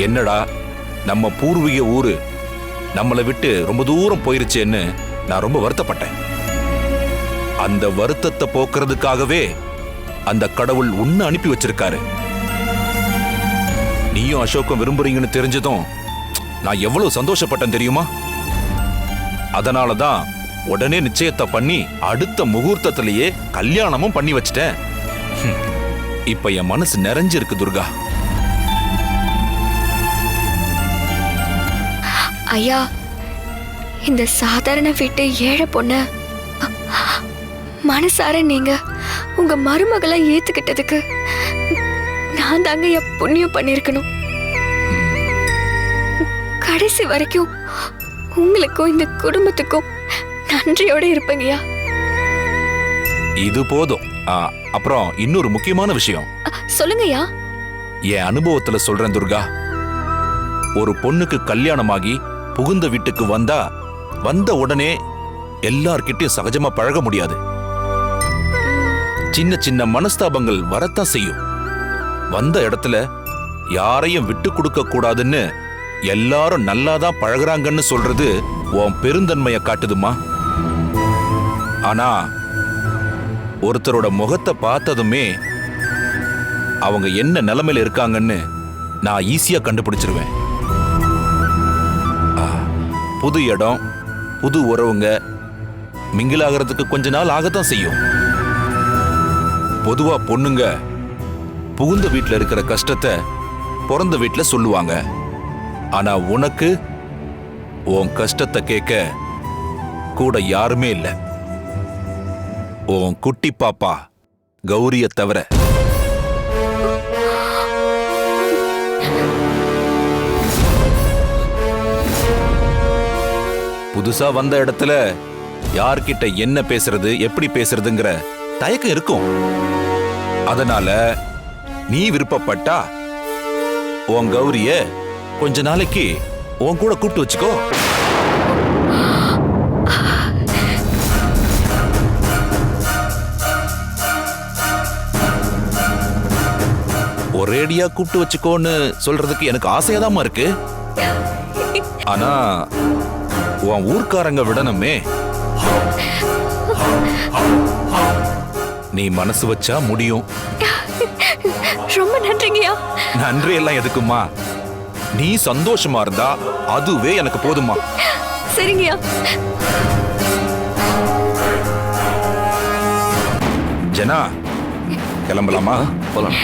என்னடா நம்ம பூர்வீக ஊரு நம்மளை விட்டு ரொம்ப தூரம் போயிருச்சேன்னு நான் ரொம்ப வருத்தப்பட்டேன். அந்த வருத்தத்தை போக்குறதுக்காகவே அந்த கடவுள் உன்னை அனுப்பி வச்சிருக்காரு. நீயும் அசோகம் விரும்புறீங்கன்னு தெரிஞ்சதும் நான் எவ்வளவு சந்தோஷப்பட்டேன் தெரியுமா? அதனாலதான் உடனே நிச்சயத்தை பண்ணி அடுத்த முகூர்த்தத்திலேயே கல்யாணமும் பண்ணி வச்சிட்டேன். இப்ப என் மனசு நிறைஞ்சிருக்கு துர்கா. ஐயா, இந்த சாதாரண வீட்டு ஏழை பொண்ண மனசார நீங்க உங்க மருமகளை ஏத்துக்கிட்டதுக்கு நான் தாங்க ஐயா புண்ணியம் பண்ணிருக்கணும். கடைசி வரைக்கும் உங்களுக்கும் இந்த குடும்பத்துக்கும் நன்றியோட இருப்பேங்கய்யா. இது போதும். அப்புறம் இன்னொரு முக்கியமான விஷயம் சொல்லுங்கய்யா. என் அனுபவத்துல சொல்றேன் துர்கா. ஒரு பொண்ணுக்கு கல்யாணமாகி புகுந்த வீட்டுக்கு வந்த உடனே எல்லார்கிட்டயும் சகஜமா பழக முடியாது. சின்ன சின்ன மனஸ்தாபங்கள் வரத்தான் செய்யும். வந்த இடத்துல யாரையும் விட்டு கொடுக்க கூடாதுன்னு எல்லாரும் நல்லாதான் பழகுறாங்கன்னு சொல்றது உன் பெருந்தன்மைய காட்டுதுமா. ஆனா ஒருத்தரோட முகத்தை பார்த்ததுமே அவங்க என்ன நிலைமையில இருக்காங்கன்னு நான் ஈஸியா கண்டுபிடிச்சிருவேன். புது இடம், புது உறவுங்க மிங்கிலாகிறதுக்கு கொஞ்ச நாள் ஆகத்தான் செய்யும். பொதுவா பொண்ணுங்க புகுந்த வீட்டுல இருக்கிற கஷ்டத்தை பிறந்த வீட்டுல சொல்லுவாங்க. ஆனா உனக்கு உன் கஷ்டத்தை கேட்க கூட யாருமே இல்ல, உன் குட்டி பாப்பா கௌரிய தவிர. புதுசா வந்த இடத்துல யார்கிட்ட என்ன பேசுறது எப்படி பேசுறதுங்கிற தயக்கம் இருக்கும். அதனால நீ விருப்பப்பட்டா உன் கௌரிய கொஞ்ச நாளைக்கு உன் கூட கூப்பிட்டு வச்சுக்கோ. ஒரேடியா கூப்பிட்டு வச்சுக்கோன்னு சொல்றதுக்கு எனக்கு ஆசையாதாமா இருக்கு. ஆனா உன் ஊர்க்காரங்க விடணுமே. நீ மனசு வச்சா முடியும். ரொம்ப நன்றிங்கய்யா. நன்றி எல்லாம் எதுக்குமா? நீ சந்தோஷமா இருந்தா அதுவே எனக்கு போதுமா. சரிங்கய்யா. ஜனா, கிளம்பலாமா? போலாம்.